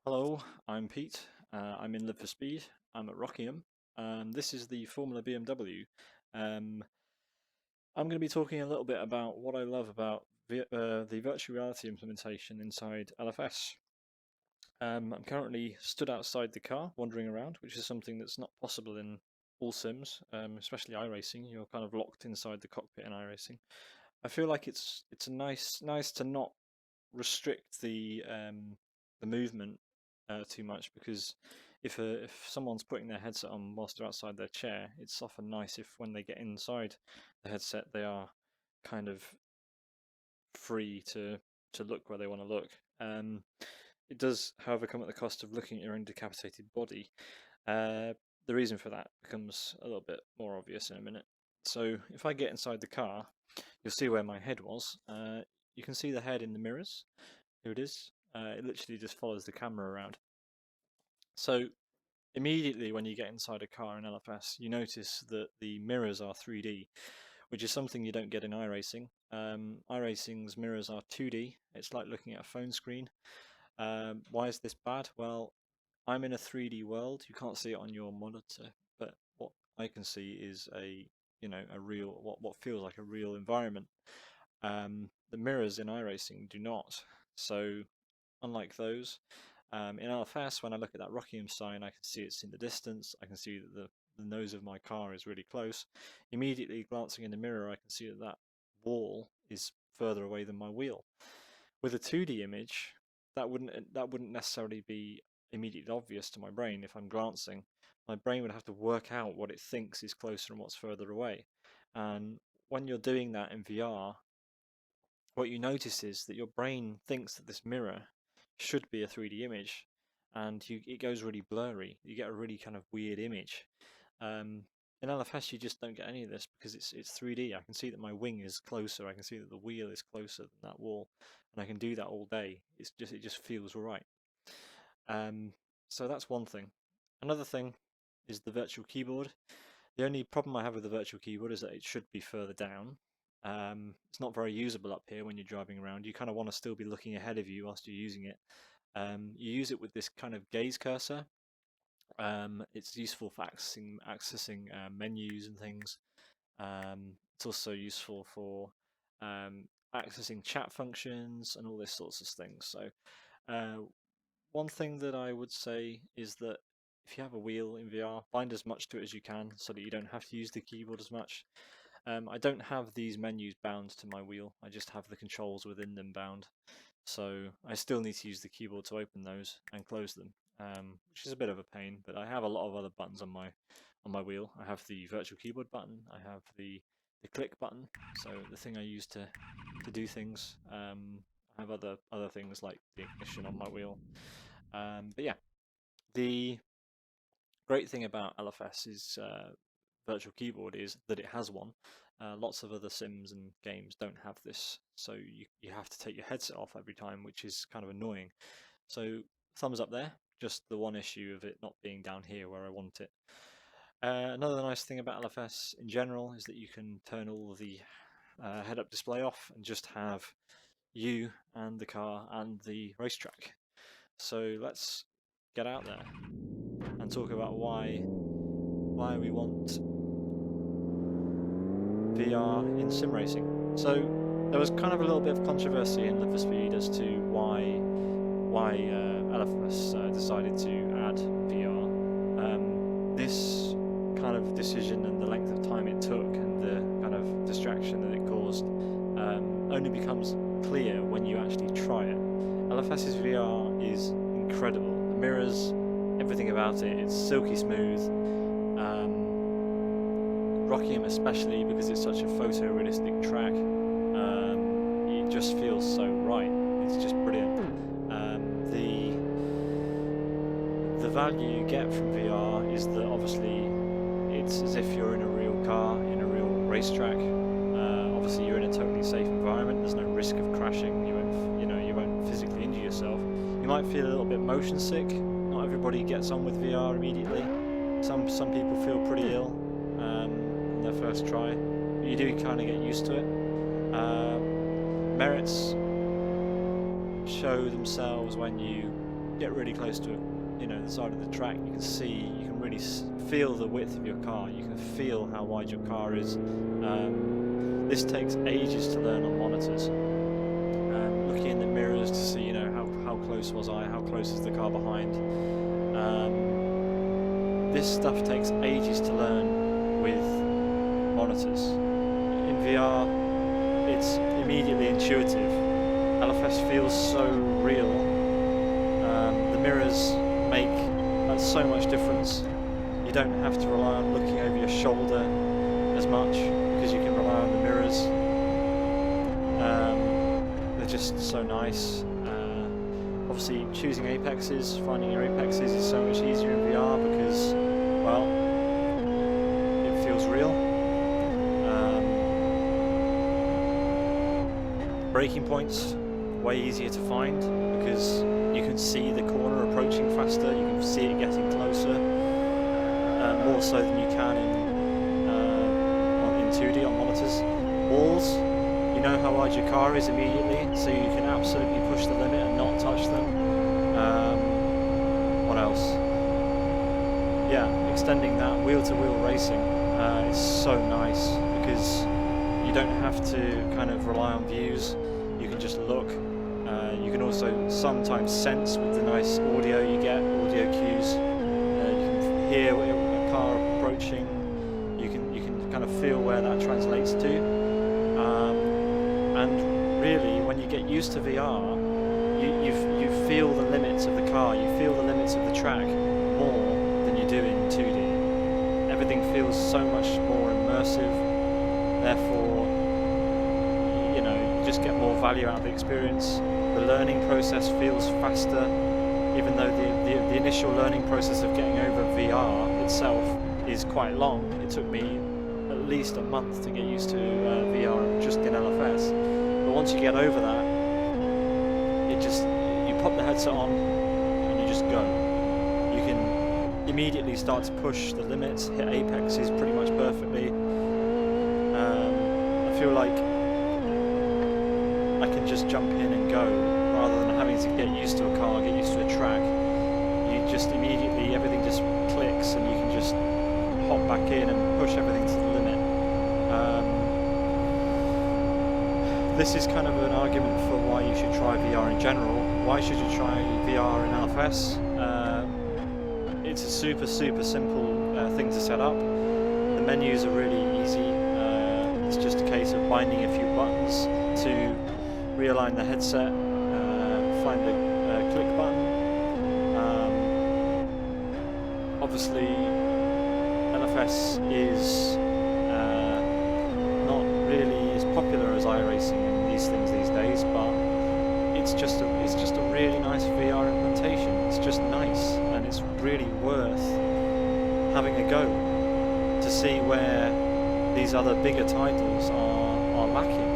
Hello, I'm Pete. I'm in Live for Speed. I'm at Rockingham. This is the Formula BMW. Um, I'm going to be talking a little bit about what I love about the virtual reality implementation inside LFS. I'm currently stood outside the car, wandering around, which is something that's not possible in all sims, especially iRacing. You're kind of locked inside the cockpit in iRacing. I feel like it's a nice to not restrict the movement too much, because if someone's putting their headset on whilst they're outside their chair, it's often nice if when they get inside the headset they are kind of free to look where they want to look. It does, however, come at the cost of looking at your own decapitated body. The reason for that becomes a little bit more obvious in a minute. So if I get inside the car, you'll see where my head was. You can see the head in the mirrors. Here it is. It literally just follows the camera around. So immediately when you get inside a car in LFS, you notice that the mirrors are 3D, which is something you don't get in iRacing. iRacing's mirrors are 2D. It's like looking at a phone screen. Why is this bad? Well, I'm in a 3D world. You can't see it on your monitor, but what I can see is a real what feels like a real environment. The mirrors in iRacing do not. So unlike those, in LFS, when I look at that Rockingham sign, I can see it's in the distance. I can see that the nose of my car is really close. Immediately glancing in the mirror, I can see that that wall is further away than my wheel. With a 2D image, that wouldn't necessarily be immediately obvious to my brain. If I'm glancing, my brain would have to work out what it thinks is closer and what's further away. And when you're doing that in VR, what you notice is that your brain thinks that this mirror should be a 3D image, and it goes really blurry. You get a really kind of weird image. In LFS, you just don't get any of this because it's 3D. I can see that my wing is closer. I can see that the wheel is closer than that wall, and I can do that all day. It just feels right. So that's one thing. Another thing is the virtual keyboard. The only problem I have with the virtual keyboard is that it should be further down. It's not very usable up here when you're driving around. You kind of want to still be looking ahead of you whilst you're using it. You use it with this kind of gaze cursor. It's useful for accessing menus and things. It's also useful for accessing chat functions and all this sorts of things. So one thing that I would say is that if you have a wheel in VR, bind as much to it as you can so that you don't have to use the keyboard as much. I don't have these menus bound to my wheel. I just have the controls within them bound. So I still need to use the keyboard to open those and close them, which is a bit of a pain. But I have a lot of other buttons on my wheel. I have the virtual keyboard button. I have the click button, so the thing I use to do things. I have other things like the ignition on my wheel. But yeah, the great thing about LFS is virtual keyboard is that it has one. Lots of other sims and games don't have this, so you have to take your headset off every time, which is kind of annoying. So thumbs up there, just the one issue of it not being down here where I want it. Another nice thing about LFS in general is that you can turn all the head-up display off and just have you and the car and the racetrack. So let's get out there and talk about why we want VR in sim racing. So there was kind of a little bit of controversy in Live for Speed as to why LFS decided to add VR. This kind of decision and the length of time it took and the kind of distraction that it caused only becomes clear when you actually try it. LFS's VR is incredible. The mirrors, everything about it, it's silky smooth. Rockingham especially, because it's such a photorealistic track, it just feels so right. It's just brilliant. The value you get from VR is that obviously it's as if you're in a real car, in a real racetrack. Obviously you're in a totally safe environment. There's no risk of crashing. You won't physically injure yourself. You might feel a little bit motion sick. Not everybody gets on with VR immediately. Some people feel pretty ill on their first try. You do kind of get used to it. Merits show themselves when you get really close to, the side of the track, you can really feel the width of your car. You can feel how wide your car is. This takes ages to learn on monitors. Looking in the mirrors to see, how close was I, how close is the car behind. This stuff takes ages to learn with monitors. In VR, it's immediately intuitive. LFS feels so real. The mirrors make so much difference. You don't have to rely on looking over your shoulder as much because you can rely on the mirrors. They're just so nice. Obviously, choosing apexes, finding your apexes is so much easier in VR because, well, it feels real. Braking points, way easier to find because you can see the corner approaching faster, you can see it getting closer, more so than you can in 2D on monitors. Walls, you know how wide your car is immediately, so you can absolutely push the limit and not touch them. What else? Yeah, extending that wheel-to-wheel racing is so nice because you don't have to kind of rely on views. You can just look. You can also sometimes sense with the nice audio you get, audio cues. You can hear a car approaching. You can kind of feel where that translates to. And really, when you get used to VR, you feel the limits of the car. You feel the limits of the track more than you do in 2D. Everything feels so much more immersive. Therefore, you just get more value out of the experience. The learning process feels faster, even though the initial learning process of getting over VR itself is quite long. It took me at least a month to get used to VR just in LFS. But once you get over that, you pop the headset on and you just go. You can immediately start to push the limits, hit apexes pretty much perfectly. I feel like I can just jump in and go rather than having to get used to a car, get used to a track. You just immediately, everything just clicks and you can just hop back in and push everything to the limit. This is kind of an argument for why you should try VR in general. Why should you try VR in LFS? It's a super simple thing to set up. The menus are really easy. It's just a case of binding a few buttons to realign the headset, find the click button. Obviously, LFS is not really as popular as iRacing and these things these days, but it's just a really nice VR implementation. It's just nice, and it's really worth having a go to see where these other bigger titles are lacking.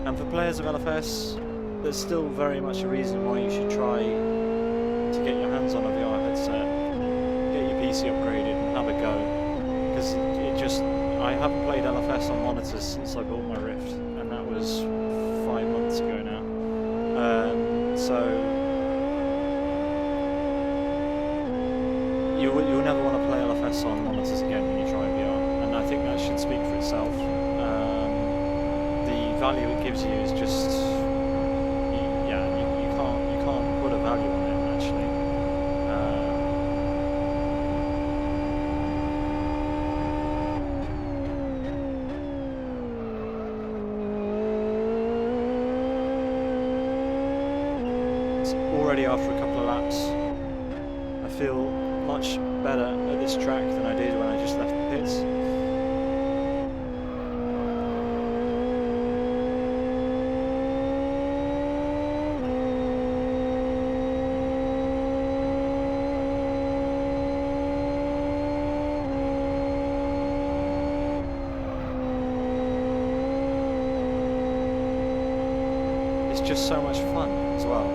And for players of LFS, there's still very much a reason why you should try to get your hands on a VR headset, get your PC upgraded and have a go. Because I haven't played LFS on monitors since I bought my Rift, and that was 5 months ago now. So you'll never want to play LFS on monitors again when you try VR, and I think that should speak for itself. The value it gives you is just, you can't put a value on it actually. It's already after a couple of laps. I feel much better at this track than I did when I just left the pits. It's just so much fun as well.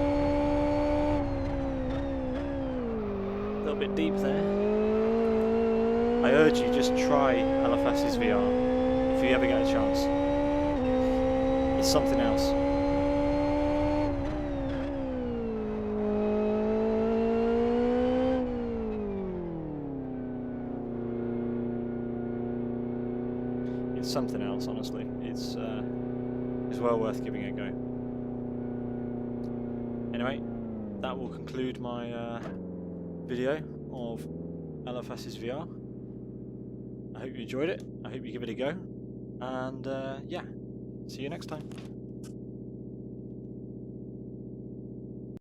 A little bit deep there. I urge you, just try LFS's VR if you ever get a chance. It's something else. it's something else. Honestly, it's well worth giving it a go. Anyway, that will conclude my video of LFS's VR. I hope you enjoyed it. I hope you give it a go, and yeah, see you next time.